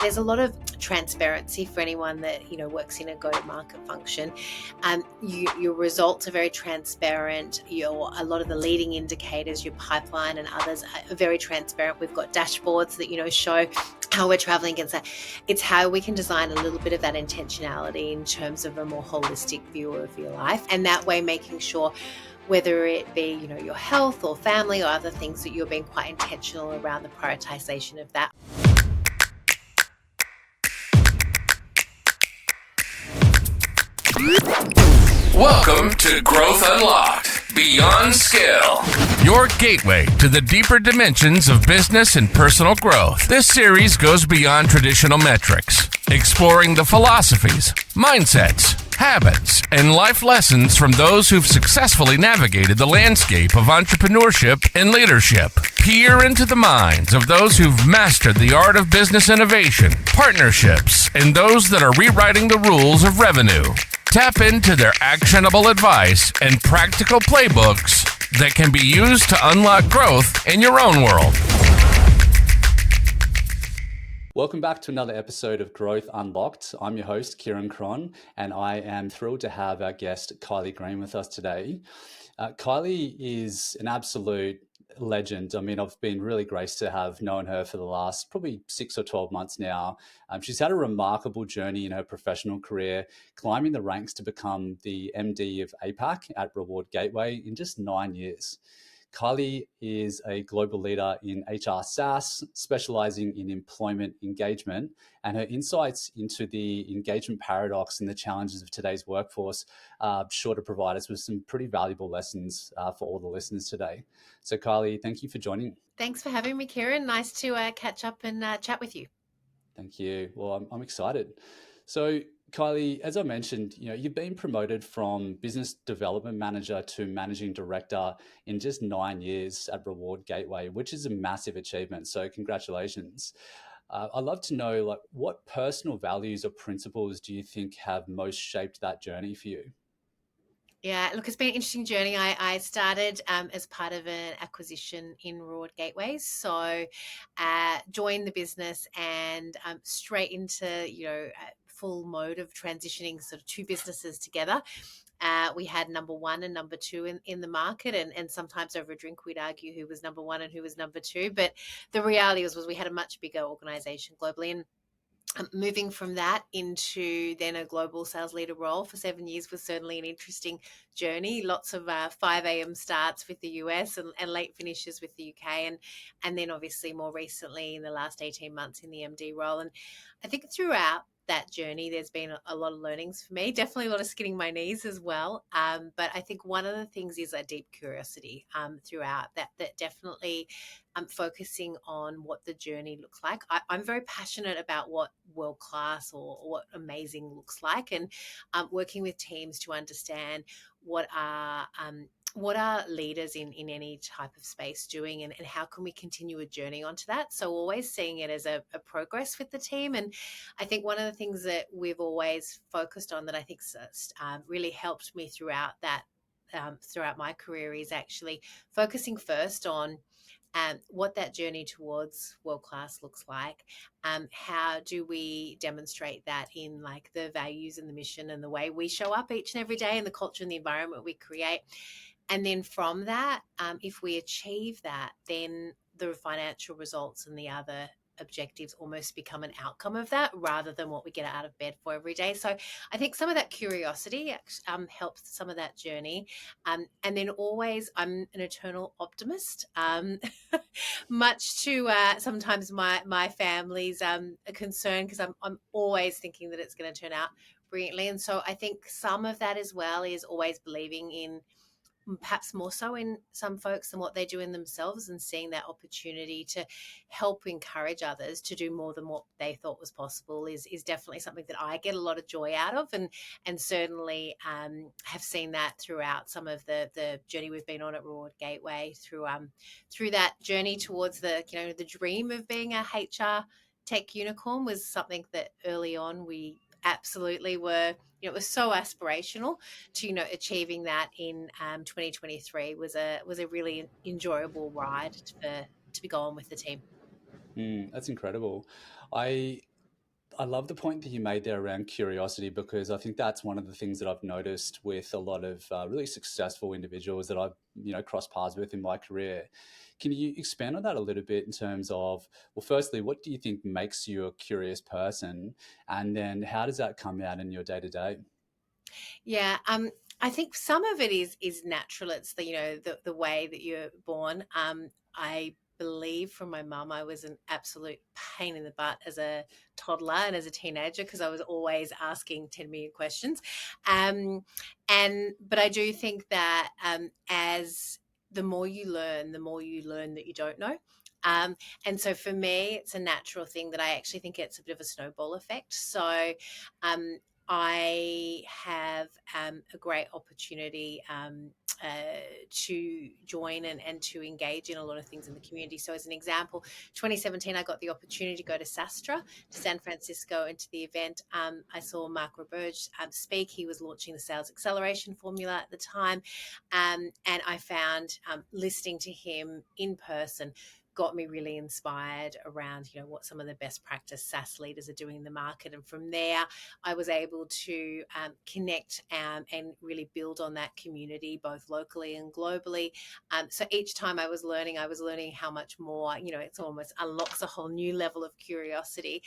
There's a lot of transparency for anyone that works in a go-to-market function. Your results are very transparent. A lot of the leading indicators, your pipeline and others, are very transparent. We've got dashboards that show how we're traveling against that. It's how we can design a little bit of that intentionality in terms of a more holistic view of your life, and that way making sure, whether it be your health or family or other things, that you're being quite intentional around the prioritization of that. Welcome to Growth Unlocked Beyond Scale, your gateway to the deeper dimensions of business and personal growth. This series goes beyond traditional metrics, exploring the philosophies, mindsets, habits, and life lessons from those who've successfully navigated the landscape of entrepreneurship and leadership. Peer into the minds of those who've mastered the art of business innovation, partnerships, and those that are rewriting the rules of revenue. Tap into their actionable advice and practical playbooks that can be used to unlock growth in your own world. Welcome back to another episode of Growth Unlocked. I'm your host, Kieran Cron, and I am thrilled to have our guest, Kylie Green, with us today. Kylie is an absolute legend. I mean, I've been really graced to have known her for the last probably 6 or 12 months now. She's had a remarkable journey in her professional career, climbing the ranks to become the MD of APAC at Reward Gateway in just 9 years. Kylie is a global leader in HR SaaS, specializing in employment engagement, and her insights into the engagement paradox and the challenges of today's workforce are sure to provide us with some pretty valuable lessons for all the listeners today. So Kylie, thank you for joining. Thanks for having me, Kieran. Nice to catch up and chat with you. Thank you. Well, I'm excited. So Kylie, as I mentioned, you've been promoted from business development manager to managing director in just 9 years at Reward Gateway, which is a massive achievement. So congratulations. I'd love to know, what personal values or principles do you think have most shaped that journey for you? Yeah, look, it's been an interesting journey. I started as part of an acquisition in Reward Gateways. So joined the business and straight into, full mode of transitioning sort of two businesses together. We had number one and number two in the market, and sometimes over a drink we'd argue who was number one and who was number two. But the reality was we had a much bigger organization globally, and moving from that into then a global sales leader role for 7 years was certainly an interesting journey. Lots of 5 a.m. starts with the US and late finishes with the UK. And then obviously more recently in the last 18 months in the MD role. And I think throughout that journey, there's been a lot of learnings for me, definitely a lot of skinning my knees as well. But I think one of the things is a deep curiosity throughout that definitely focusing on what the journey looks like. I'm very passionate about what world-class or what amazing looks like, and working with teams to understand what are leaders in any type of space doing, and how can we continue a journey onto that. So always seeing it as a progress with the team. And I think one of the things that we've always focused on that I think really helped me throughout that throughout my career is actually focusing first on what that journey towards world-class looks like. How do we demonstrate that in the values and the mission and the way we show up each and every day, and the culture and the environment we create. And then from that, if we achieve that, then the financial results and the other objectives almost become an outcome of that rather than what we get out of bed for every day. So I think some of that curiosity helps some of that journey. And then always, I'm an eternal optimist, much to sometimes my family's concern, because I'm always thinking that it's going to turn out brilliantly. And so I think some of that as well is always believing in, perhaps more so in some folks than what they do in themselves, and seeing that opportunity to help encourage others to do more than what they thought was possible is definitely something that I get a lot of joy out of, and certainly have seen that throughout some of the journey we've been on at Reward Gateway, through that journey towards the dream of being a HR tech unicorn was something that early on we absolutely were. It was so aspirational to achieving that in 2023 was a really enjoyable ride to be going with the team. That's incredible. I I love the point that you made there around curiosity, because I think that's one of the things that I've noticed with a lot of really successful individuals that I've crossed paths with in my career. Can you expand on that a little bit in terms of, well, firstly, what do you think makes you a curious person, and then how does that come out in your day to day? Yeah, I think some of it is natural. It's the the way that you're born. I believe from my mum, I was an absolute pain in the butt as a toddler and as a teenager because I was always asking 10 million questions. Um, and but I do think that as the more you learn, the more you learn that you don't know. And so for me, it's a natural thing that I actually think it's a bit of a snowball effect. So um, I have a great opportunity to join and to engage in a lot of things in the community. So, as an example, 2017, I got the opportunity to go to Sastra, to San Francisco, and to the event. I saw Mark Roberge speak. He was launching the sales acceleration formula at the time. And I found listening to him in person got me really inspired around what some of the best practice SaaS leaders are doing in the market. And from there I was able to connect and really build on that community both locally and globally. So each time I was learning how much more, it's almost unlocks a whole new level of curiosity.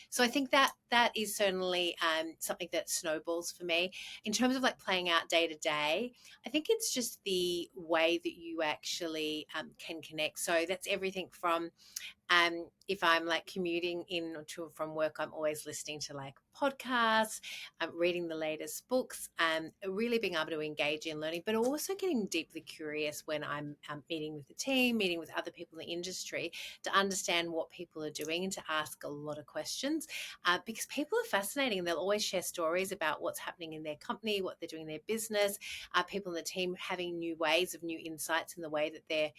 So I think that is certainly something that snowballs for me. In terms of like playing out day to day, I think it's just the way that you actually can connect. So that's everything from if I'm like commuting in or to or from work, I'm always listening to like podcasts, reading the latest books, really being able to engage in learning, but also getting deeply curious when I'm meeting with the team, meeting with other people in the industry to understand what people are doing and to ask a lot of questions because people are fascinating and they'll always share stories about what's happening in their company, what they're doing in their business, people in the team having new ways of new insights in the way that they're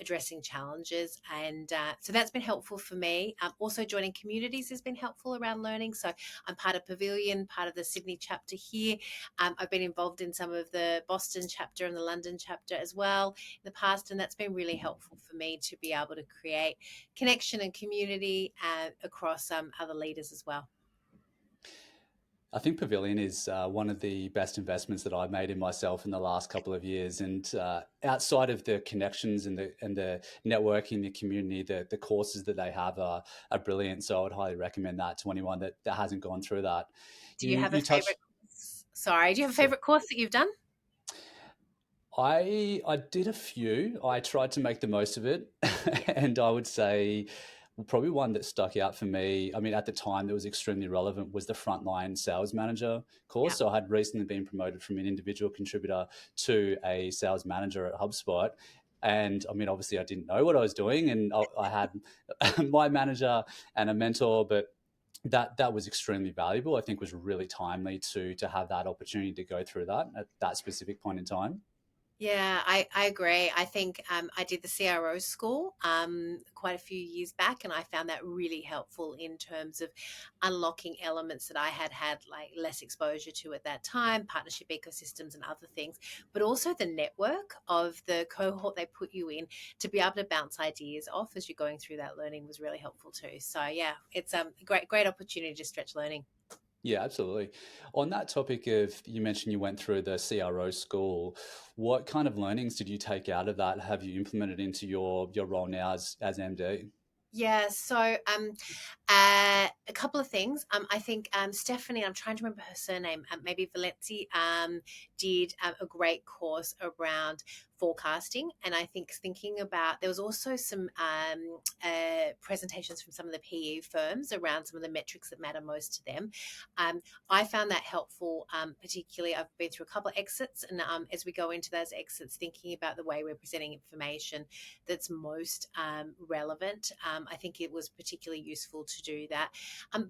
addressing challenges. And so that's been helpful for me. Also joining communities has been helpful around learning. So I'm part of Pavilion, part of the Sydney chapter here. I've been involved in some of the Boston chapter and the London chapter as well in the past. And that's been really helpful for me to be able to create connection and community across other leaders as well. I think Pavilion is one of the best investments that I've made in myself in the last couple of years. And outside of the connections and the networking, the community, the courses that they have are brilliant. So I would highly recommend that to anyone that hasn't gone through that. Do you have a You touched. favorite course? Sorry, do you have a So favorite course that you've done? I did a few. I tried to make the most of it, Yeah. and I would say probably one that stuck out for me. I mean, at the time that was extremely relevant was the frontline sales manager course. Yeah. So I had recently been promoted from an individual contributor to a sales manager at HubSpot. And I mean, obviously, I didn't know what I was doing, and I had my manager and a mentor, but that was extremely valuable. I think was really timely to have that opportunity to go through that at that specific point in time. Yeah, I agree. I think I did the CRO school quite a few years back, and I found that really helpful in terms of unlocking elements that I had like less exposure to at that time, partnership ecosystems and other things, but also the network of the cohort they put you in to be able to bounce ideas off as you're going through that learning was really helpful too. So yeah, it's a great opportunity to stretch learning. Yeah, absolutely. On that topic of, you mentioned you went through the CRO school. What kind of learnings did you take out of that? Have you implemented into your role now as MD? Yeah, so a couple of things. I think Stephanie, I'm trying to remember her surname, maybe Valenzi, did a great course around forecasting. And I think thinking about, there was also some presentations from some of the PE firms around some of the metrics that matter most to them. I found that helpful, particularly I've been through a couple of exits. And as we go into those exits, thinking about the way we're presenting information that's most relevant. I think it was particularly useful to do that.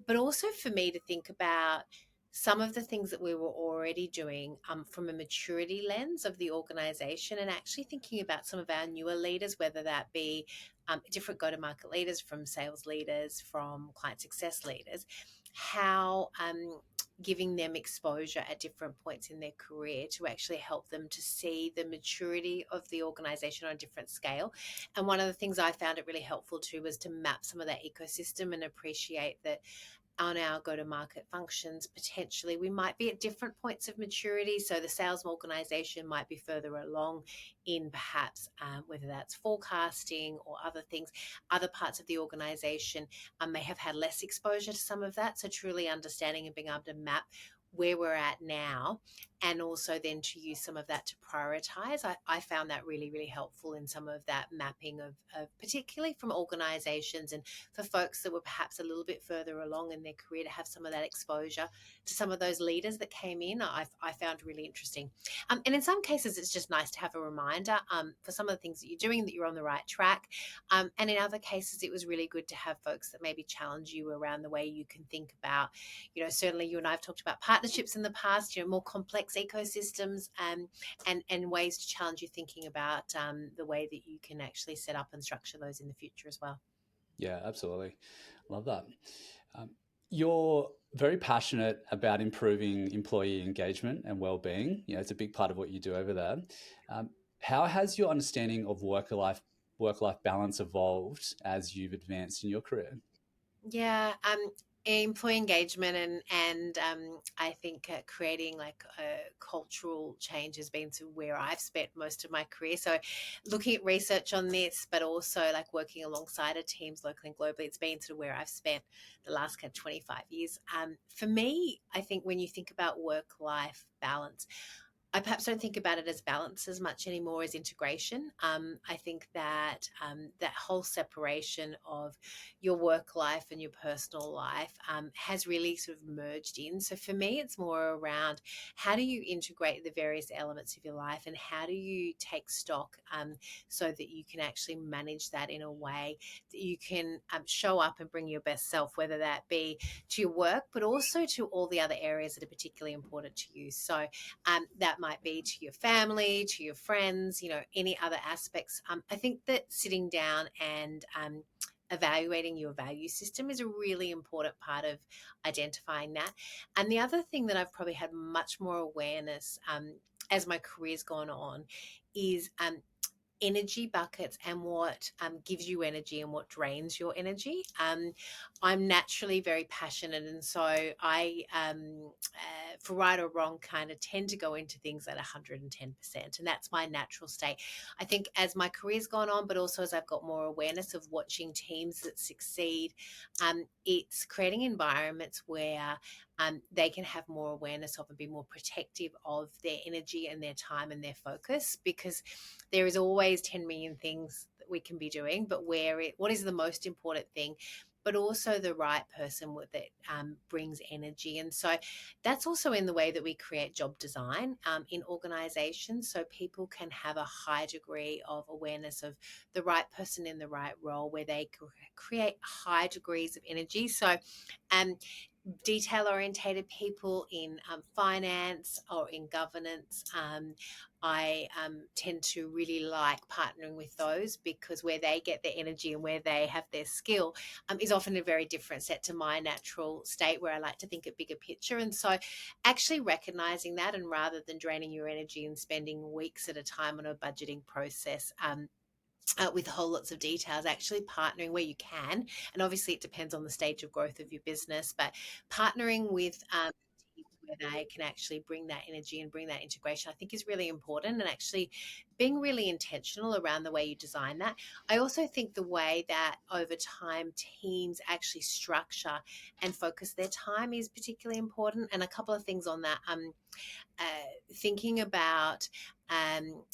But also for me to think about some of the things that we were already doing from a maturity lens of the organization and actually thinking about some of our newer leaders, whether that be different go-to-market leaders, from sales leaders, from client success leaders, how giving them exposure at different points in their career to actually help them to see the maturity of the organization on a different scale. And one of the things I found it really helpful to was to map some of that ecosystem and appreciate that on our go-to-market functions, potentially we might be at different points of maturity. So the sales organization might be further along in perhaps whether that's forecasting or other things. Other parts of the organization may have had less exposure to some of that. So truly understanding and being able to map where we're at now, and also then to use some of that to prioritize. I found that really, really helpful in some of that mapping of particularly from organizations, and for folks that were perhaps a little bit further along in their career to have some of that exposure to some of those leaders that came in, I found really interesting. And in some cases, it's just nice to have a reminder for some of the things that you're doing, that you're on the right track. And in other cases, it was really good to have folks that maybe challenge you around the way you can think about, certainly you and I have talked about partnerships in the past, more complex ecosystems, and ways to challenge you thinking about the way that you can actually set up and structure those in the future as well. Yeah, absolutely. Love that. You're very passionate about improving employee engagement and well-being. It's a big part of what you do over there. How has your understanding of work-life balance evolved as you've advanced in your career? Yeah, employee engagement and I think creating like a cultural change has been to where I've spent most of my career. So looking at research on this, but also like working alongside of teams locally and globally, it's been to where I've spent the last kind of 25 years. For me, I think when you think about work-life balance, I perhaps don't think about it as balance as much anymore as integration. I think that that whole separation of your work life and your personal life has really sort of merged in. So for me, it's more around how do you integrate the various elements of your life, and how do you take stock so that you can actually manage that in a way that you can show up and bring your best self, whether that be to your work, but also to all the other areas that are particularly important to you. So that might be to your family, to your friends, any other aspects. I think that sitting down and evaluating your value system is a really important part of identifying that. And the other thing that I've probably had much more awareness as my career's gone on is energy buckets and what gives you energy and what drains your energy. I'm naturally very passionate, and so I, for right or wrong, kind of tend to go into things at 110%, and that's my natural state. I think as my career's gone on, but also as I've got more awareness of watching teams that succeed, it's creating environments where they can have more awareness of and be more protective of their energy and their time and their focus, because there is always 10 million things that we can be doing, but what is the most important thing, but also the right person that brings energy. And so that's also in the way that we create job design in organizations, so people can have a high degree of awareness of the right person in the right role, where they create high degrees of energy. So detail orientated people in finance or in governance, I tend to really like partnering with those, because where they get their energy and where they have their skill is often a very different set to my natural state, where I like to think a bigger picture. And so actually recognizing that, and rather than draining your energy and spending weeks at a time on a budgeting process, with whole lots of details, actually partnering where you can. And obviously it depends on the stage of growth of your business, but partnering with teams where they can actually bring that energy and bring that integration, I think is really important, and actually being really intentional around the way you design that. I also think the way that over time teams actually structure and focus their time is particularly important. And a couple of things on that. Thinking about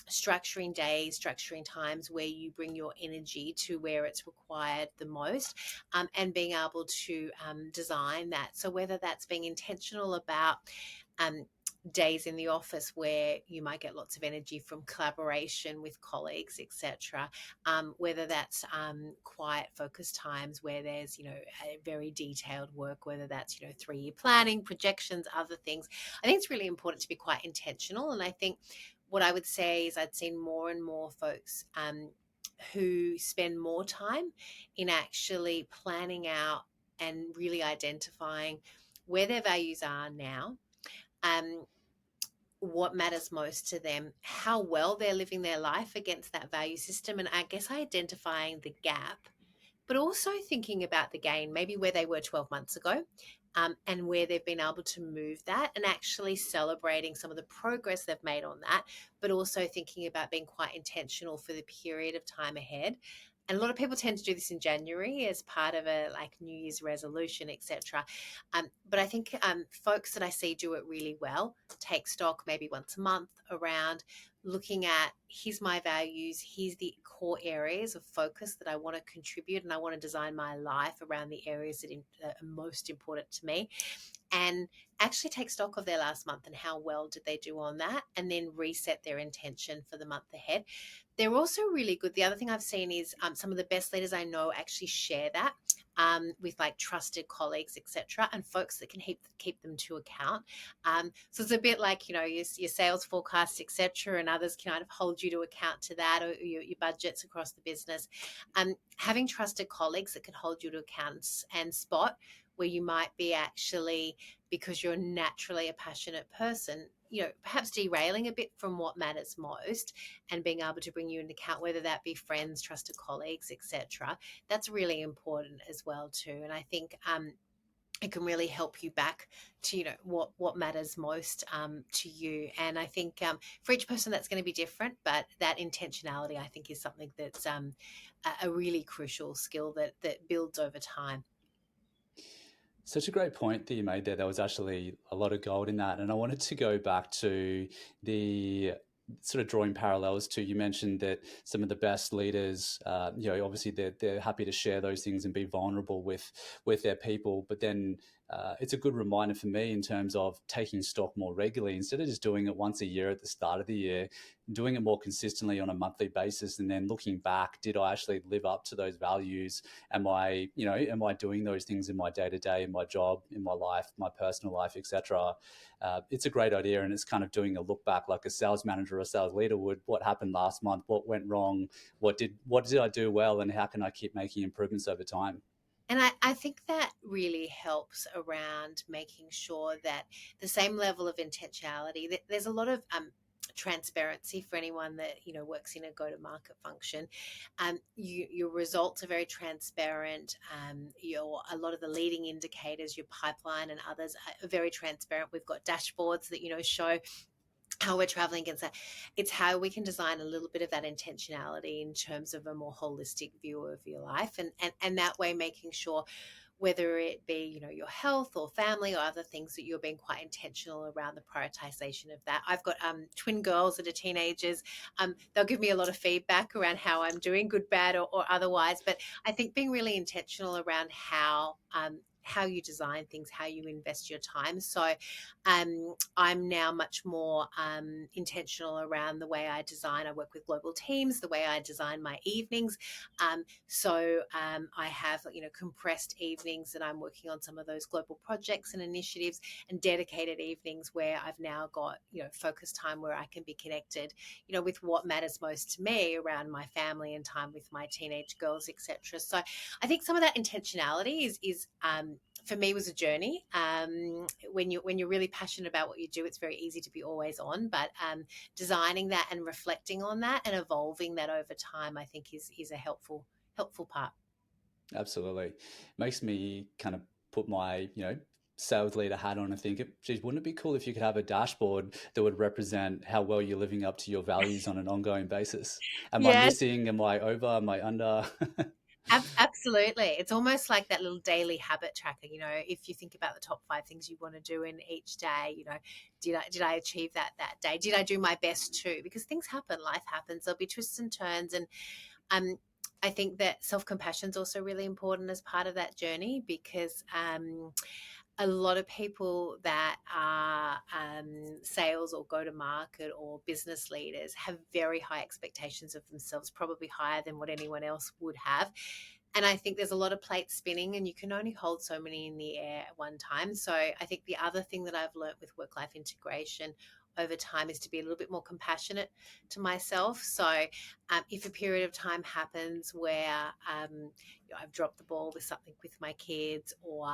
structuring days, structuring times where you bring your energy to where it's required the most, and being able to design that. So whether that's being intentional about days in the office where you might get lots of energy from collaboration with colleagues, etc. Whether that's quiet focused times where there's, a very detailed work, whether that's, 3-year planning, projections, other things. I think it's really important to be quite intentional. And I think what I would say is I'd seen more and more folks who spend more time in actually planning out and really identifying where their values are now, what matters most to them, how well they're living their life against that value system, and I guess identifying the gap but also thinking about the gain, maybe where they were 12 months ago. And where they've been able to move that, and actually celebrating some of the progress they've made on that, but also thinking about being quite intentional for the period of time ahead. And a lot of people tend to do this in January as part of a like New Year's resolution, etc. But I think folks that I see do it really well take stock maybe once a month around looking at, here's my values, here's the core areas of focus that I want to contribute, and I want to design my life around the areas that are most important to me, and actually take stock of their last month and how well did they do on that, and then reset their intention for the month ahead. They're also really good. The other thing I've seen is some of the best leaders I know actually share that with like trusted colleagues, etc., and folks that can keep them to account. So it's a bit like, your sales forecasts, etc., and others can kind of hold you to account to that, or your budgets across the business. Having trusted colleagues that can hold you to account and spot where you might be actually, because you're naturally a passionate person, perhaps derailing a bit from what matters most, and being able to bring you into account, whether that be friends, trusted colleagues, etc. That's really important as well too. And I think it can really help you back to what matters most to you. And I think for each person that's going to be different, but that intentionality, I think, is something that's a really crucial skill that builds over time. Such a great point that you made there. There was actually a lot of gold in that. And I wanted to go back to the sort of drawing parallels to, you mentioned that some of the best leaders, obviously they're happy to share those things and be vulnerable with their people. But then it's a good reminder for me in terms of taking stock more regularly, instead of just doing it once a year at the start of the year, doing it more consistently on a monthly basis, and then looking back, did I actually live up to those values? Am I doing those things in my day-to-day, in my job, in my life, my personal life, etc.? It's a great idea, and it's kind of doing a look back like a sales manager or a sales leader would. What happened last month? What went wrong? What did I do well? And how can I keep making improvements over time? And I think that really helps around making sure that the same level of intentionality, that there's a lot of transparency for anyone that works in a go-to-market function. Your results are very transparent. A lot of the leading indicators, your pipeline and others, are very transparent. We've got dashboards that show how we're traveling against that. It's how we can design a little bit of that intentionality in terms of a more holistic view of your life, and that way making sure, whether it be your health or family or other things, that you're being quite intentional around the prioritization of that. I've got twin girls that are teenagers. They'll give me a lot of feedback around how I'm doing, good, bad, or otherwise, but I think being really intentional around how you design things, how you invest your time. So I'm now much more intentional around the way I design. I work with global teams, the way I design my evenings. So I have compressed evenings that I'm working on some of those global projects and initiatives, and dedicated evenings where I've now got focus time where I can be connected with what matters most to me around my family and time with my teenage girls, etc. So I think some of that intentionality is for me was a journey. When you're really passionate about what you do, it's very easy to be always on, but designing that and reflecting on that and evolving that over time, I think is a helpful part. Absolutely. Makes me kind of put my, sales leader hat on and think, geez, wouldn't it be cool if you could have a dashboard that would represent how well you're living up to your values on an ongoing basis? Am I Yes, missing? Am I over? Am I under? absolutely. It's almost like that little daily habit tracker. If you think about the top 5 things you want to do in each day, did I achieve that day? Did I do my best too? Because things happen, life happens. There'll be twists and turns, and I think that self-compassion is also really important as part of that journey, because a lot of people that are sales or go-to-market or business leaders have very high expectations of themselves, probably higher than what anyone else would have. And I think there's a lot of plates spinning, and you can only hold so many in the air at one time. So I think the other thing that I've learned with work-life integration over time is to be a little bit more compassionate to myself. So if a period of time happens where I've dropped the ball with something with my kids, or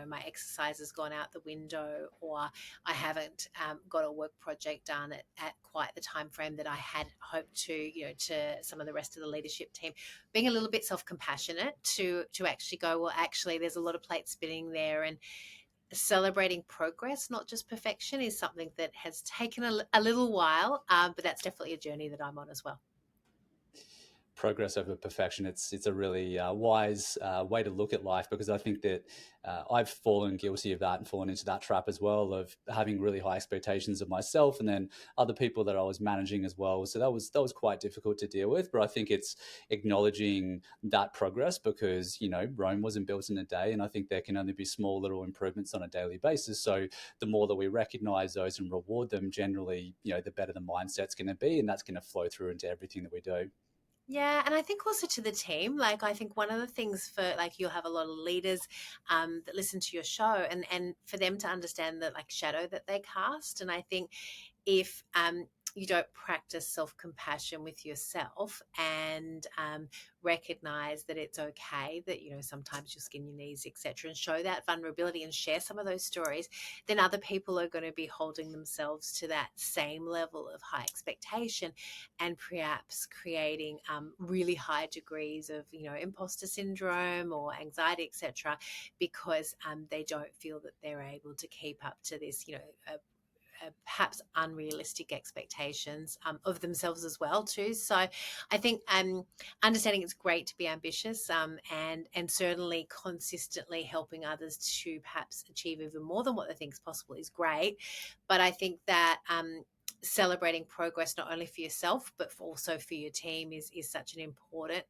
my exercise has gone out the window, or I haven't got a work project done at quite the time frame that I had hoped to some of the rest of the leadership team, being a little bit self-compassionate to actually go, well, actually there's a lot of plates spinning there, and celebrating progress, not just perfection, is something that has taken a little while, but that's definitely a journey that I'm on as well. Progress over perfection. It's a really wise way to look at life, because I think that I've fallen guilty of that and fallen into that trap as well, of having really high expectations of myself and then other people that I was managing as well. So that was quite difficult to deal with. But I think it's acknowledging that progress, because Rome wasn't built in a day, and I think there can only be small little improvements on a daily basis. So the more that we recognize those and reward them, generally, the better the mindset's going to be, and that's going to flow through into everything that we do. Yeah, and I think also to the team, like I think one of the things for, like, you'll have a lot of leaders that listen to your show, and for them to understand the, like, shadow that they cast. And I think if you don't practice self-compassion with yourself, and recognize that it's okay that sometimes you'll skin your knees, etc., and show that vulnerability and share some of those stories, then other people are going to be holding themselves to that same level of high expectation, and perhaps creating really high degrees of imposter syndrome or anxiety, etc., because they don't feel that they're able to keep up to this perhaps unrealistic expectations of themselves as well too. So I think understanding it's great to be ambitious, and certainly consistently helping others to perhaps achieve even more than what they think is possible is great. But I think that celebrating progress not only for yourself but also for your team is such an important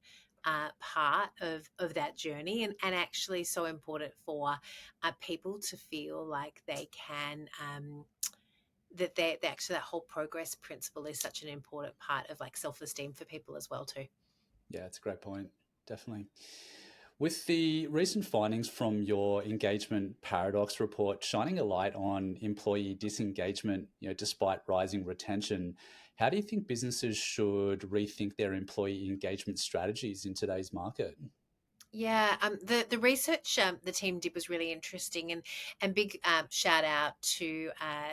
part of that journey, and actually so important for people to feel like they can that they actually, that whole progress principle is such an important part of, like, self-esteem for people as well too. Yeah, it's a great point. Definitely. With the recent findings from your engagement paradox report shining a light on employee disengagement, despite rising retention, how do you think businesses should rethink their employee engagement strategies in today's market? Yeah, the research the team did was really interesting, and big shout out to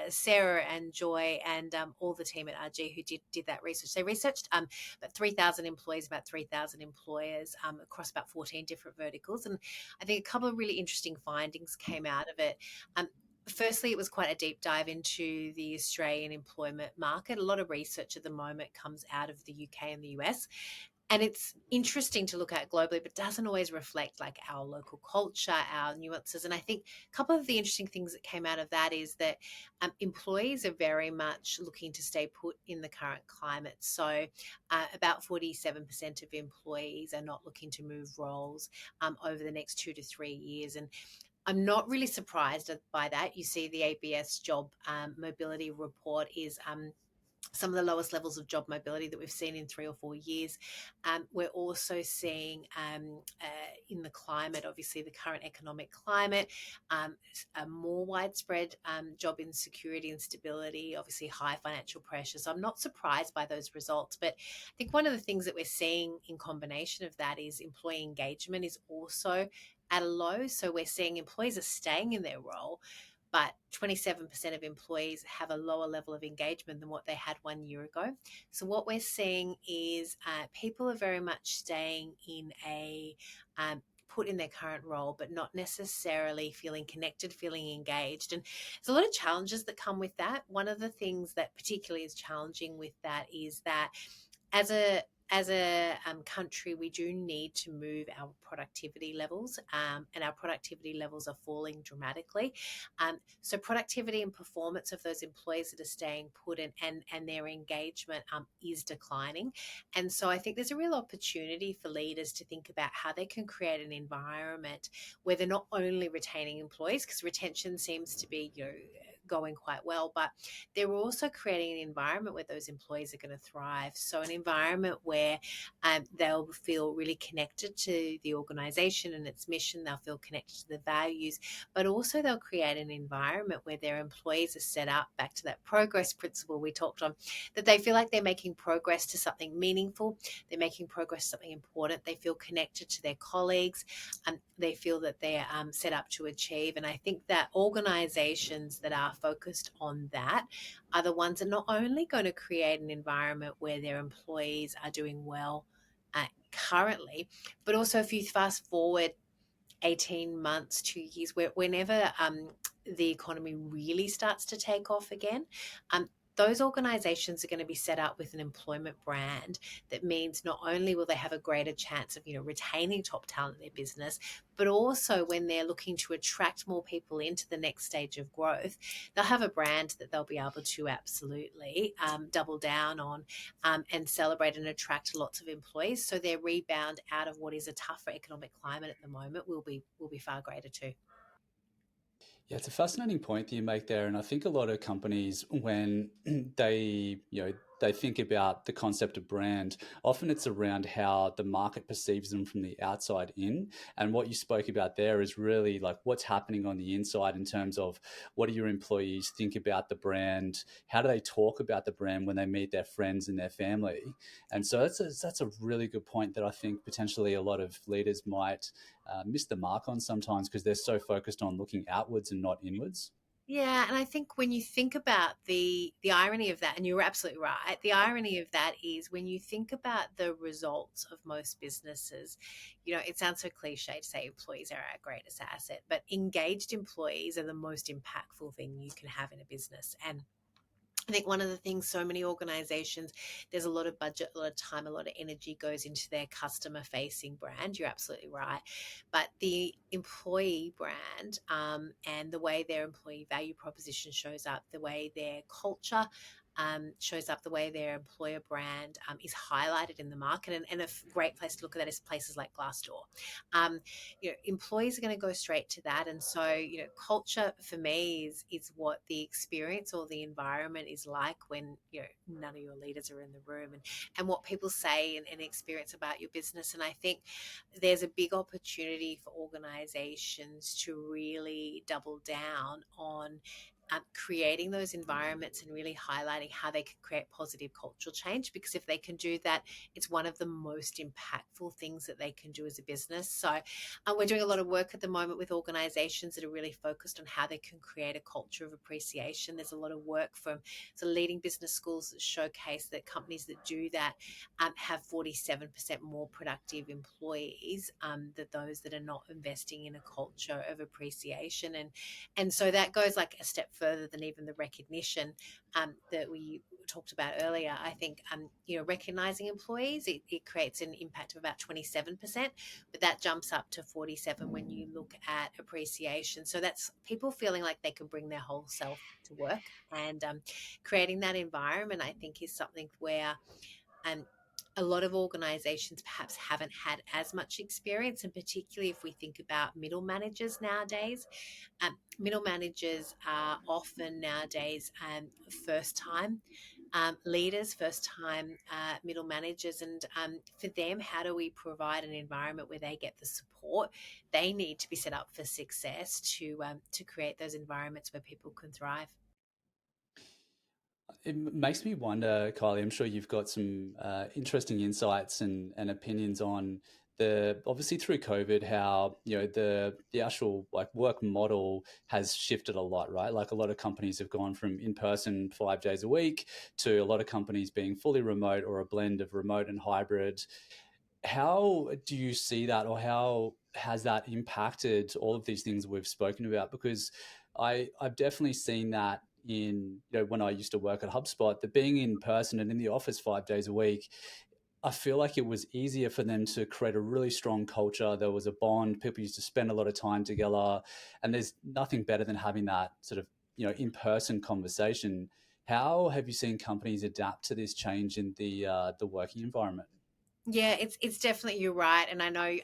Sarah and Joy and all the team at RG who did that research. They researched about 3,000 employees, about 3,000 employers across about 14 different verticals, and I think a couple of really interesting findings came out of it. Firstly, it was quite a deep dive into the Australian employment market. A lot of research at the moment comes out of the UK and the US, and it's interesting to look at globally, but doesn't always reflect, like, our local culture, our nuances. And I think a couple of the interesting things that came out of that is that employees are very much looking to stay put in the current climate. So about 47% of employees are not looking to move roles over the next 2 to 3 years. And I'm not really surprised by that. You see the ABS job mobility report is some of the lowest levels of job mobility that we've seen in 3 or 4 years. We're also seeing in the climate, obviously the current economic climate, a more widespread job insecurity and stability, obviously high financial pressure. So I'm not surprised by those results. But I think one of the things that we're seeing in combination of that is employee engagement is also at a low. So we're seeing employees are staying in their role, but 27% of employees have a lower level of engagement than what they had 1 year ago. So what we're seeing is people are very much staying in put in their current role, but not necessarily feeling connected, feeling engaged. And there's a lot of challenges that come with that. One of the things that particularly is challenging with that is that as a country, we do need to move our productivity levels, and our productivity levels are falling dramatically. So productivity and performance of those employees that are staying put and their engagement is declining. And so I think there's a real opportunity for leaders to think about how they can create an environment where they're not only retaining employees, because retention seems to be going quite well, but they're also creating an environment where those employees are going to thrive. So an environment where they'll feel really connected to the organization and its mission. They'll feel connected to the values, but also they'll create an environment where their employees are set up, back to that progress principle we talked on, that they feel like they're making progress to something meaningful. They're making progress to something important. They feel connected to their colleagues. They feel that they're set up to achieve. And I think that organizations that are focused on that are the ones that are not only going to create an environment where their employees are doing well currently, but also if you fast forward 18 months, 2 years, whenever the economy really starts to take off again, those organizations are going to be set up with an employment brand that means not only will they have a greater chance of retaining top talent in their business, but also when they're looking to attract more people into the next stage of growth, they'll have a brand that they'll be able to absolutely double down on and celebrate and attract lots of employees. So their rebound out of what is a tougher economic climate at the moment will be far greater too. Yeah, it's a fascinating point that you make there, and I think a lot of companies, when they they think about the concept of brand, often it's around how the market perceives them from the outside in. And what you spoke about there is really like what's happening on the inside in terms of what do your employees think about the brand, how do they talk about the brand when they meet their friends and their family. And so that's a really good point that I think potentially a lot of leaders might miss the mark on sometimes because they're so focused on looking outwards and not inwards. Yeah, and I think when you think about the irony of that, and you're absolutely right, the irony of that is when you think about the results of most businesses, it sounds so cliche to say employees are our greatest asset, but engaged employees are the most impactful thing you can have in a business. And I think one of the things so many organizations, there's a lot of budget, a lot of time, a lot of energy goes into their customer facing brand. You're absolutely right. But the employee brand and the way their employee value proposition shows up, the way their culture shows up, the way their employer brand is highlighted in the market. And a great place to look at that is places like Glassdoor. Um, employees are going to go straight to that. And so, culture for me is what the experience or the environment is like when, none of your leaders are in the room, and what people say and experience about your business. And I think there's a big opportunity for organizations to really double down on creating those environments and really highlighting how they can create positive cultural change, because if they can do that, it's one of the most impactful things that they can do as a business. So we're doing a lot of work at the moment with organizations that are really focused on how they can create a culture of appreciation. There's a lot of work from leading business schools that showcase that companies that do that have 47% more productive employees than those that are not investing in a culture of appreciation. And so that goes like a step further than even the recognition that we talked about earlier. I think, recognizing employees, it creates an impact of about 27%, but that jumps up to 47 when you look at appreciation. So that's people feeling like they can bring their whole self to work, and creating that environment, I think, is something where a lot of organizations perhaps haven't had as much experience, and particularly if we think about middle managers nowadays. Middle managers are often nowadays first time leaders, first time middle managers. And for them, how do we provide an environment where they get the support they need to be set up for success to create those environments where people can thrive? It makes me wonder, Kylie. I'm sure you've got some interesting insights and opinions on the obviously through COVID how the actual like work model has shifted a lot, right? Like a lot of companies have gone from in person 5 days a week to a lot of companies being fully remote or a blend of remote and hybrid. How do you see that, or how has that impacted all of these things we've spoken about? Because I've definitely seen that in when I used to work at HubSpot, that being in person and in the office 5 days a week, I feel like it was easier for them to create a really strong culture. There was a bond. People used to spend a lot of time together, and there's nothing better than having that sort of in person conversation. How have you seen companies adapt to this change in the working environment? Yeah, it's definitely, you're right, and I know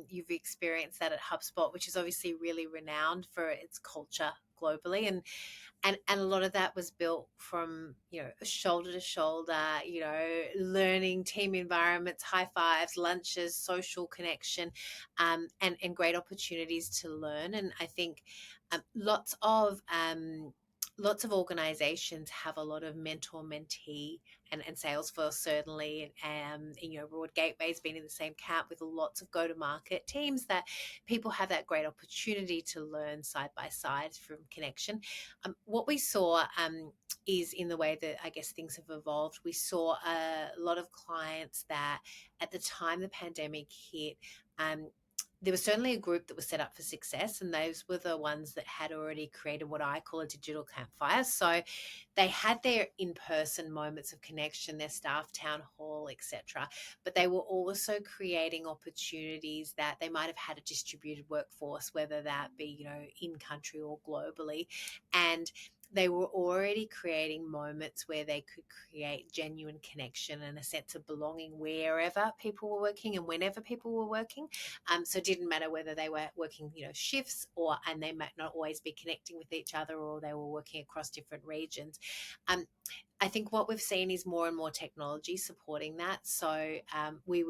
you've experienced that at HubSpot, which is obviously really renowned for its culture globally, and a lot of that was built from, shoulder to shoulder, learning, team environments, high fives, lunches, social connection, and great opportunities to learn. And I think lots of organizations have a lot of mentor mentee, and Salesforce certainly, and Broad Gateway's been in the same camp with lots of go-to-market teams, that people have that great opportunity to learn side by side from connection. What we saw is, in the way that I guess things have evolved, we saw a lot of clients that at the time the pandemic hit, um, there was certainly a group that was set up for success, and those were the ones that had already created what I call a digital campfire. So they had their in-person moments of connection, their staff town hall, etc. But they were also creating opportunities that they might have had a distributed workforce, whether that be, in country or globally. And they were already creating moments where they could create genuine connection and a sense of belonging wherever people were working and whenever people were working. So it didn't matter whether they were working, shifts, and they might not always be connecting with each other, or they were working across different regions. Um, I think what we've seen is more and more technology supporting that. So we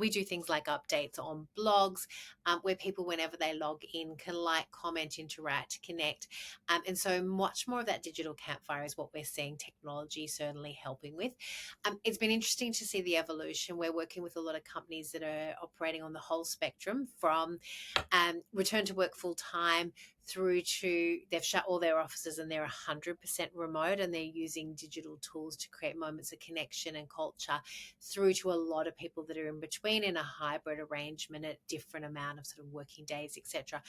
do things like updates on blogs, where people, whenever they log in, can like, comment, interact, connect. And so much more of that digital campfire is what we're seeing technology certainly helping with. It's been interesting to see the evolution. We're working with a lot of companies that are operating on the whole spectrum, from return to work full time through to they've shut all their offices and they're 100% remote, and they're using digital tools to create moments of connection and culture, through to a lot of people that are in between in a hybrid arrangement at different amount of sort of working days, etc.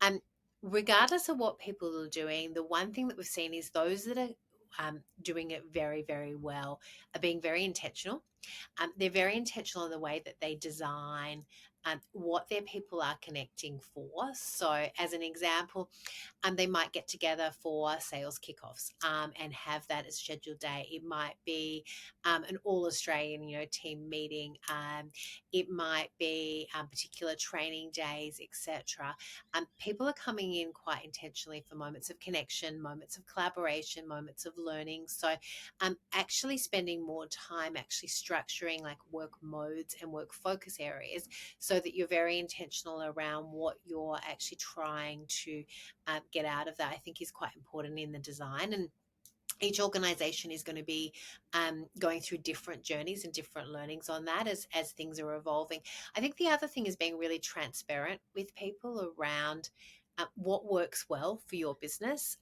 And regardless of what people are doing, the one thing that we've seen is those that are doing it very, very well are being very intentional. They're very intentional in the way that they design what their people are connecting for. So, as an example, they might get together for sales kickoffs, and have that as scheduled day. It might be an all Australian, team meeting. It might be particular training days, etc. People are coming in quite intentionally for moments of connection, moments of collaboration, moments of learning. So, actually spending more time actually structuring like work modes and work focus areas, so that you're very intentional around what you're actually trying to get out of that, I think is quite important in the design. And each organization is going to be going through different journeys and different learnings on that as things are evolving. I think the other thing is being really transparent with people around what works well for your business.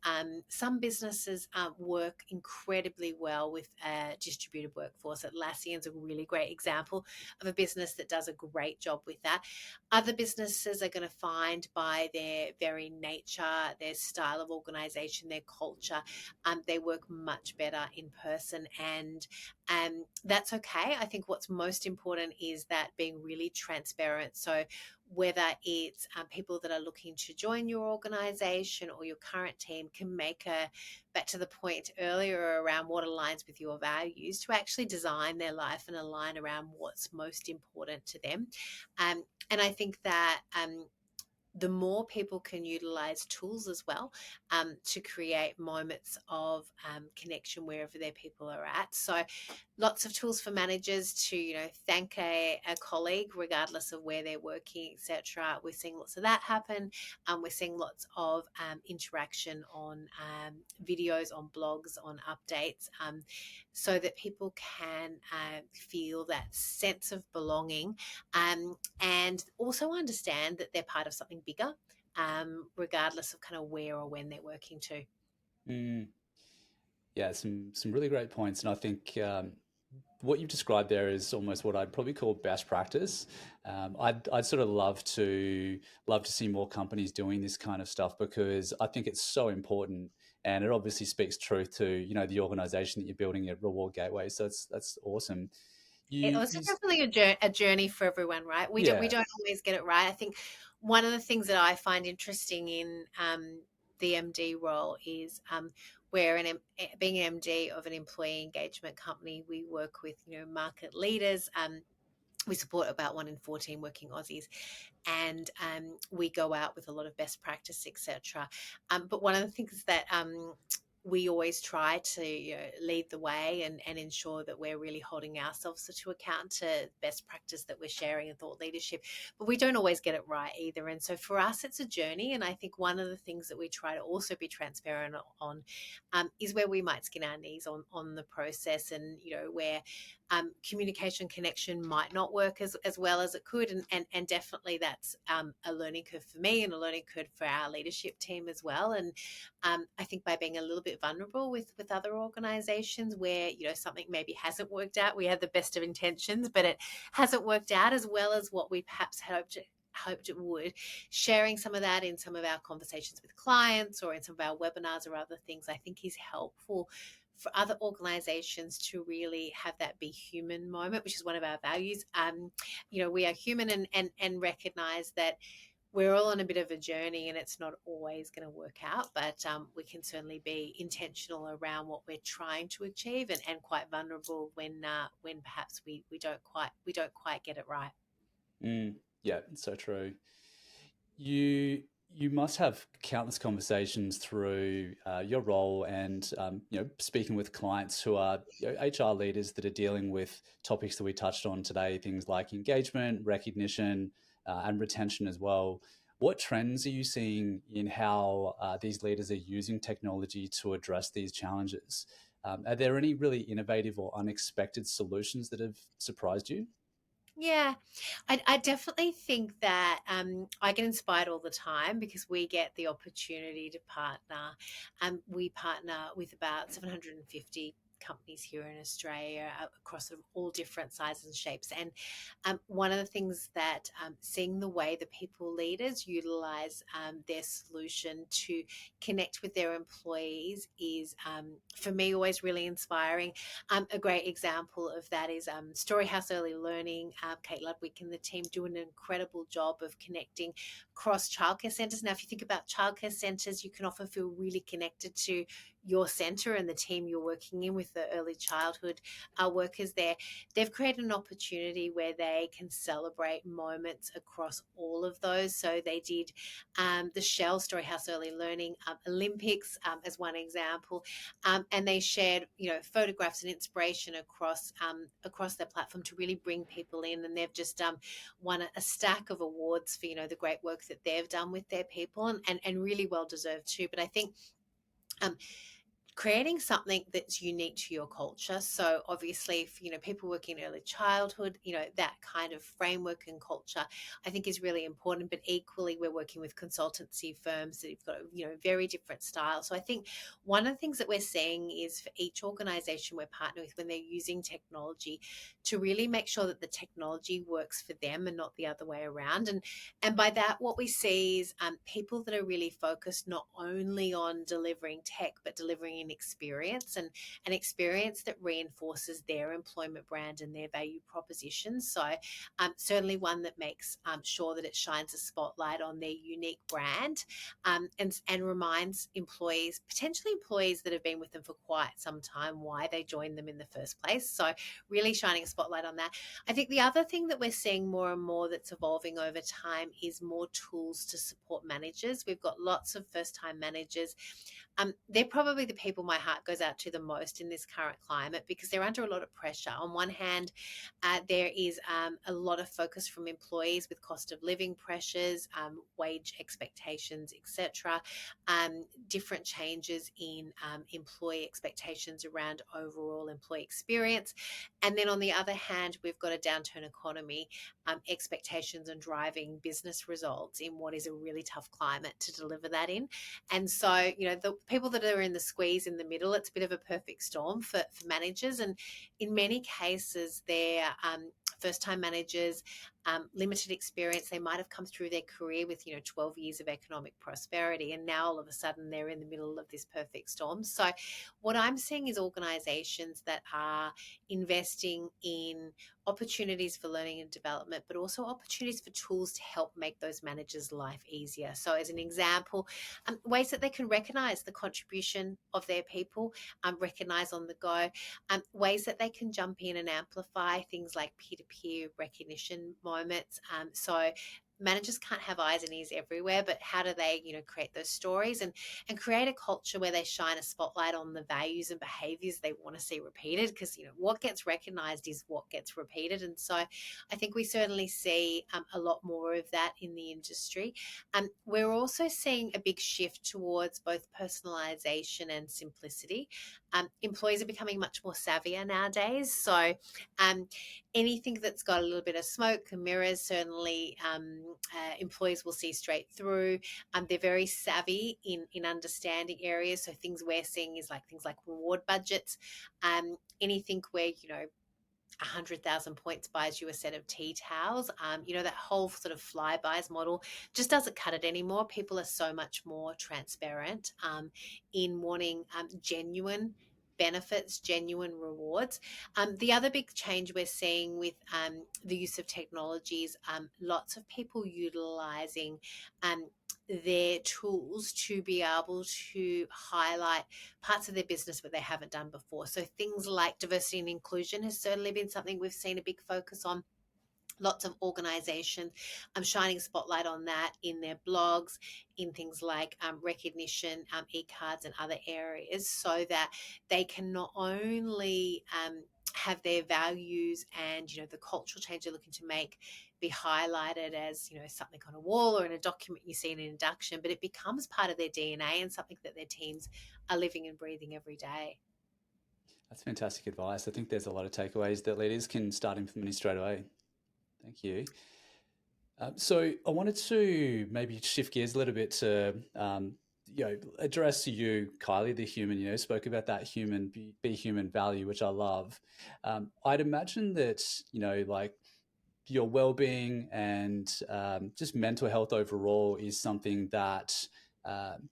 Some businesses work incredibly well with a distributed workforce. Atlassian's a really great example of a business that does a great job with that. Other businesses are going to find, by their very nature, their style of organization, their culture, they work much better in person, and that's okay. I think what's most important is that being really transparent. So whether it's people that are looking to join your organization or your current team, can make back to the point earlier around what aligns with your values, to actually design their life and align around what's most important to them. And I think that the more people can utilize tools as well, to create moments of connection wherever their people are at. So lots of tools for managers to, thank a colleague regardless of where they're working, etc. We're seeing lots of that happen. We're seeing lots of interaction on videos, on blogs, on updates, so that people can feel that sense of belonging, and also understand that they're part of something bigger, regardless of kind of where or when they're working to. Mm, yeah, some really great points, and I think what you've described there is almost what I'd probably call best practice. I'd sort of love to see more companies doing this kind of stuff, because I think it's so important, and it obviously speaks truth to the organization that you're building at Reward Gateway. So that's awesome. It You also you definitely a journey for everyone, right? We yeah. don't always get it right. I think one of the things that I find interesting in the MD role is where being an MD of an employee engagement company, we work with market leaders. We support about 1 in 14 working Aussies, and we go out with a lot of best practice, etc. But one of the things that we always try to lead the way and ensure that we're really holding ourselves to account to best practice that we're sharing and thought leadership, but we don't always get it right either. And so for us, it's a journey. And I think one of the things that we try to also be transparent on is where we might skin our knees on the process, and where communication connection might not work as well as it could, and definitely that's a learning curve for me and a learning curve for our leadership team as well. And I think by being a little bit vulnerable with other organizations where something maybe hasn't worked out, we had the best of intentions but it hasn't worked out as well as what we perhaps hoped it would, sharing some of that in some of our conversations with clients or in some of our webinars or other things, I think is helpful for other organizations to really have that be human moment, which is one of our values. We are human, and recognize that we're all on a bit of a journey and it's not always going to work out, but we can certainly be intentional around what we're trying to achieve, and quite vulnerable when perhaps we don't quite get it right. Yeah, so true. You must have countless conversations through your role, and speaking with clients who are HR leaders that are dealing with topics that we touched on today, things like engagement, recognition, and retention as well. What trends are you seeing in how these leaders are using technology to address these challenges? Are there any really innovative or unexpected solutions that have surprised you? Yeah, I definitely think that I get inspired all the time because we get the opportunity to partner. We partner with about 750 companies here in Australia across sort of all different sizes and shapes. And one of the things that seeing the way the people leaders utilize their solution to connect with their employees is, for me, always really inspiring. A great example of that is Storyhouse Early Learning. Kate Ludwig and the team do an incredible job of connecting across childcare centres. Now, if you think about childcare centres, you can often feel really connected to your centre and the team you're working in with the early childhood workers there. They've created an opportunity where they can celebrate moments across all of those. So they did the Shell Storyhouse Early Learning Olympics as one example, and they shared photographs and inspiration across their platform to really bring people in. And they've just won a stack of awards for the great work that they've done with their people, and really well deserved too. But I think creating something that's unique to your culture. So obviously, if people working in early childhood, that kind of framework and culture, I think is really important. But equally, we're working with consultancy firms that have got very different styles. So I think one of the things that we're seeing is for each organization we're partnering with, when they're using technology, to really make sure that the technology works for them and not the other way around. And by that, what we see is people that are really focused not only on delivering tech, but delivering an experience, and an experience that reinforces their employment brand and their value proposition. So certainly one that makes sure that it shines a spotlight on their unique brand, and reminds employees, potentially employees that have been with them for quite some time, why they joined them in the first place. So really shining a spotlight on that. I think the other thing that we're seeing more and more that's evolving over time is more tools to support managers. We've got lots of first-time managers. They're probably the people my heart goes out to the most in this current climate, because they're under a lot of pressure. On one hand, there is a lot of focus from employees with cost of living pressures, wage expectations, etc., different changes in employee expectations around overall employee experience. And then on the other hand, we've got a downturn economy, expectations and driving business results in what is a really tough climate to deliver that in. And so, the people that are in the squeeze in the middle, it's a bit of a perfect storm for managers. And in many cases, they're first-time managers limited experience. They might have come through their career with 12 years of economic prosperity, and now all of a sudden they're in the middle of this perfect storm. So what I'm seeing is organizations that are investing in opportunities for learning and development, but also opportunities for tools to help make those managers' life easier. So as an example, ways that they can recognize the contribution of their people, recognize on the go, ways that they can jump in and amplify things like peer-to-peer recognition moments. So managers can't have eyes and ears everywhere, but how do they create those stories and create a culture where they shine a spotlight on the values and behaviors they want to see repeated? Because what gets recognized is what gets repeated. And so I think we certainly see a lot more of that in the industry. We're also seeing a big shift towards both personalization and simplicity. Employees are becoming much more savvier nowadays. So anything that's got a little bit of smoke and mirrors, certainly employees will see straight through. They're very savvy in understanding areas. So things we're seeing is things like reward budgets, anything where 100,000 points buys you a set of tea towels. That whole sort of flybys model just doesn't cut it anymore. People are so much more transparent in wanting genuine benefits, genuine rewards. The other big change we're seeing with the use of technology is lots of people utilizing their tools to be able to highlight parts of their business that they haven't done before. So things like diversity and inclusion has certainly been something we've seen a big focus on. Lots of organizations shining a spotlight on that in their blogs, in things like recognition, e-cards and other areas, so that they can not only have their values and the cultural change they're looking to make be highlighted as something on a wall or in a document you see in an induction, but it becomes part of their DNA and something that their teams are living and breathing every day. That's fantastic advice. I think there's a lot of takeaways that leaders can start implementing straight away. Thank you. So I wanted to maybe shift gears a little bit to, address you, Kylie, the human. Spoke about that human, be human value, which I love. I'd imagine that your well-being and just mental health overall is something that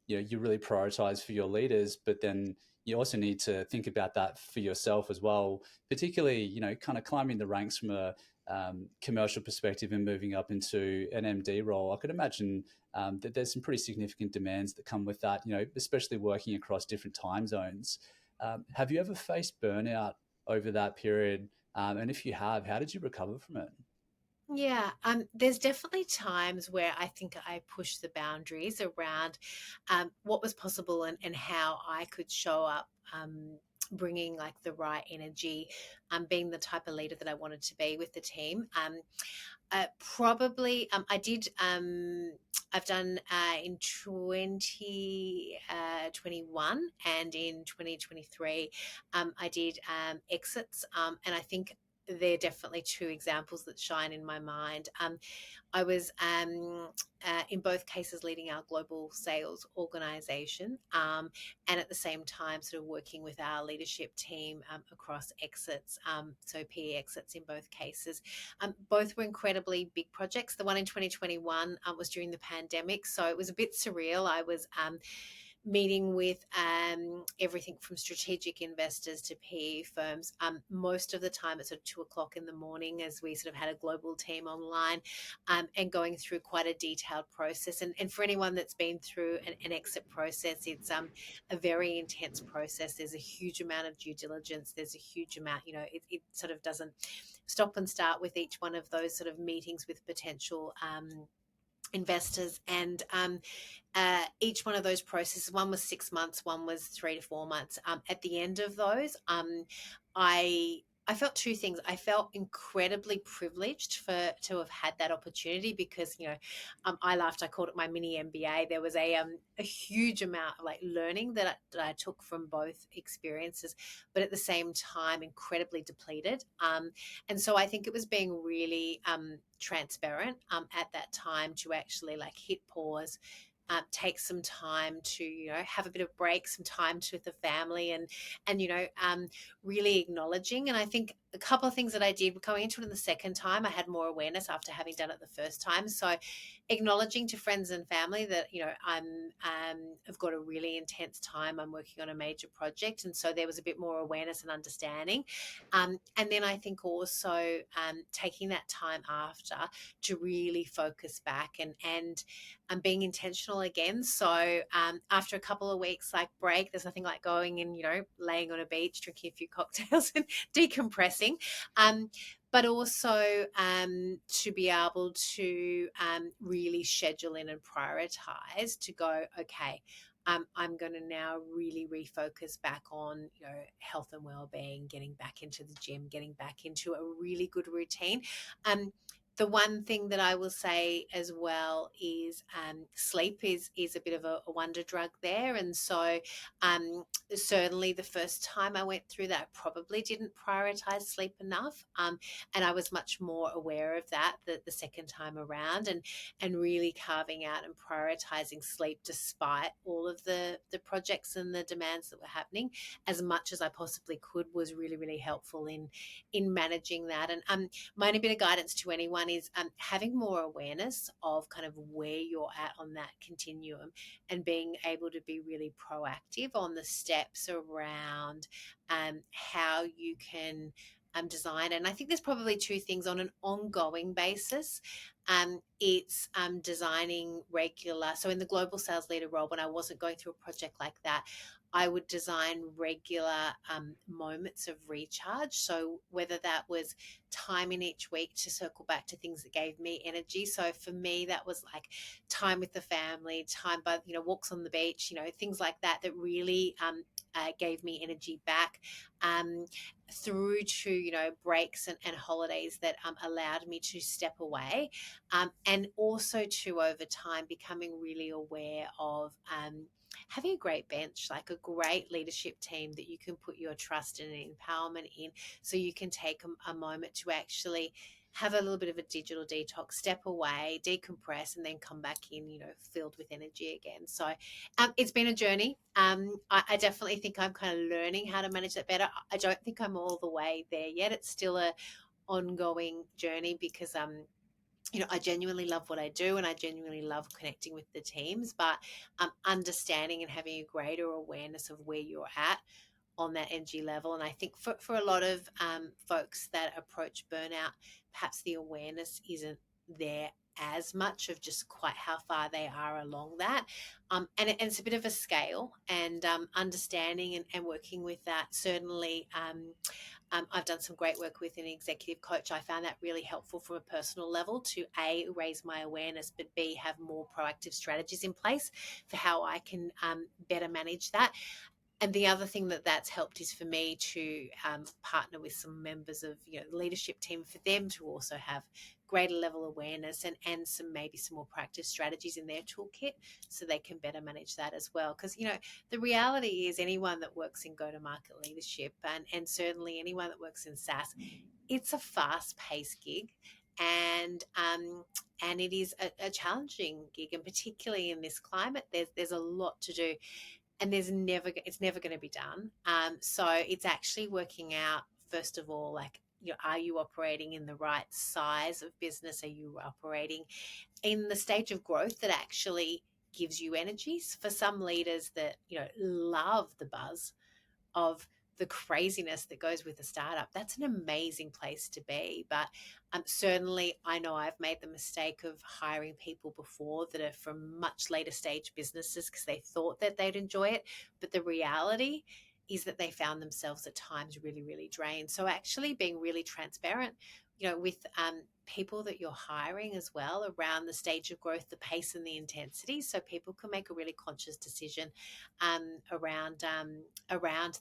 you really prioritize for your leaders, but then you also need to think about that for yourself as well, particularly kind of climbing the ranks from a commercial perspective and moving up into an MD role. I could imagine that there's some pretty significant demands that come with that, especially working across different time zones. Have you ever faced burnout over that period? And if you have, how did you recover from it? Yeah, there's definitely times where I think I pushed the boundaries around what was possible and how I could show up, bringing the right energy, being the type of leader that I wanted to be with the team. Probably, I've done in 2021 and in 2023, I did exits, and I think they're definitely two examples that shine in my mind. I was in both cases leading our global sales organization, and at the same time sort of working with our leadership team across exits, so PE exits in both cases. Both were incredibly big projects. The one in 2021 was during the pandemic, so it was a bit surreal. I was meeting with everything from strategic investors to PE firms, most of the time at sort of 2 o'clock in the morning, as we sort of had a global team online, and going through quite a detailed process. And for anyone that's been through an exit process, it's a very intense process. There's a huge amount of due diligence. There's a huge amount, it sort of doesn't stop and start with each one of those sort of meetings with potential investors, and each one of those processes, one was 6 months, one was 3 to 4 months. At the end of those, I felt two things. I felt incredibly privileged to have had that opportunity because I laughed. I called it my mini MBA. There was a huge amount of learning that I took from both experiences, but at the same time incredibly depleted. And so I think it was being really transparent at that time to actually hit pause, take some time to, have a bit of break, some time with the family, and really acknowledging. And I think a couple of things that I did going into it the second time, I had more awareness after having done it the first time. So acknowledging to friends and family that, I've got a really intense time. I'm working on a major project. And so there was a bit more awareness and understanding. And then I think also taking that time after to really focus back and being intentional again. So after a couple of weeks like break, there's nothing like going and, laying on a beach, drinking a few cocktails and decompressing. But also to be able to really schedule in and prioritize to go, okay, I'm going to now really refocus back on, health and well-being, getting back into the gym, getting back into a really good routine. The one thing that I will say as well is sleep is a bit of a wonder drug there. And so certainly the first time I went through that, I probably didn't prioritize sleep enough. And I was much more aware of that the second time around, and really carving out and prioritizing sleep despite all of the projects and the demands that were happening as much as I possibly could was really, really helpful in managing that. And my only bit of guidance to anyone is having more awareness of kind of where you're at on that continuum and being able to be really proactive on the steps around how you can design. And I think there's probably two things on an ongoing basis. It's designing regular. So in the global sales leader role, when I wasn't going through a project like that, I would design regular moments of recharge. So whether that was time in each week to circle back to things that gave me energy. So for me, that was like time with the family, time by, walks on the beach, things like that, that really gave me energy back, through to, breaks and holidays that allowed me to step away. And also to, over time, becoming really aware of having a great bench, like a great leadership team that you can put your trust and empowerment in, so you can take a moment to actually have a little bit of a digital detox, step away, decompress, and then come back in, filled with energy again. So it's been a journey. I definitely think I'm kind of learning how to manage that better. I don't think I'm all the way there yet. It's still a ongoing journey because I genuinely love what I do and I genuinely love connecting with the teams, but understanding and having a greater awareness of where you're at on that energy level. And I think for a lot of folks that approach burnout, perhaps the awareness isn't there as much of just quite how far they are along that. And it's a bit of a scale, and understanding and working with that. Certainly, I've done some great work with an executive coach. I found that really helpful from a personal level to A, raise my awareness, but B, have more proactive strategies in place for how I can better manage that. And the other thing that's helped is for me to partner with some members of the leadership team, for them to also have greater level awareness and some more proactive strategies in their toolkit, so they can better manage that as well. Because the reality is, anyone that works in go-to-market leadership, and certainly anyone that works in SaaS, it's a fast-paced gig. And it is a challenging gig, and particularly in this climate, there's a lot to do, and it's never going to be done. So it's actually working out, first of all, like, are you operating in the right size of business? Are you operating in the stage of growth that actually gives you energy? For some leaders that love the buzz of the craziness that goes with a startup, that's an amazing place to be. But certainly I know I've made the mistake of hiring people before that are from much later stage businesses because they thought that they'd enjoy it, but the reality is that they found themselves at times really, really drained. So actually being really transparent, with people that you're hiring as well, around the stage of growth, the pace and the intensity, so people can make a really conscious decision around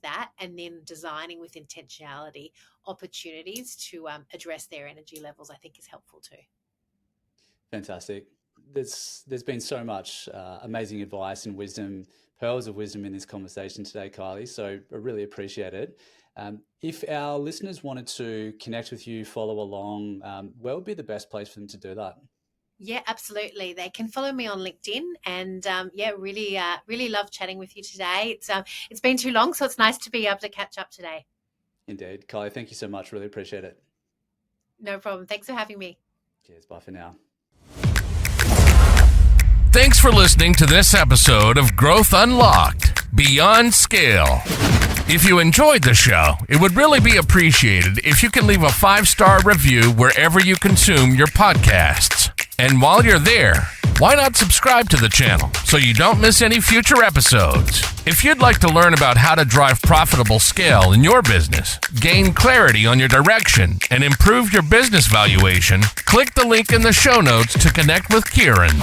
that, and then designing with intentionality opportunities to address their energy levels, I think is helpful too. Fantastic. There's been so much amazing advice and wisdom, pearls of wisdom in this conversation today, Kylie. So I really appreciate it. If our listeners wanted to connect with you, follow along, where would be the best place for them to do that? Yeah, absolutely. They can follow me on LinkedIn, and yeah, really love chatting with you today. It's been too long, so it's nice to be able to catch up today. Indeed. Kylie, thank you so much. Really appreciate it. No problem. Thanks for having me. Cheers. Bye for now. Thanks for listening to this episode of Growth Unlocked Beyond Scale. If you enjoyed the show, it would really be appreciated if you can leave a 5-star review wherever you consume your podcasts. And while you're there, why not subscribe to the channel so you don't miss any future episodes? If you'd like to learn about how to drive profitable scale in your business, gain clarity on your direction, and improve your business valuation, click the link in the show notes to connect with Kieran.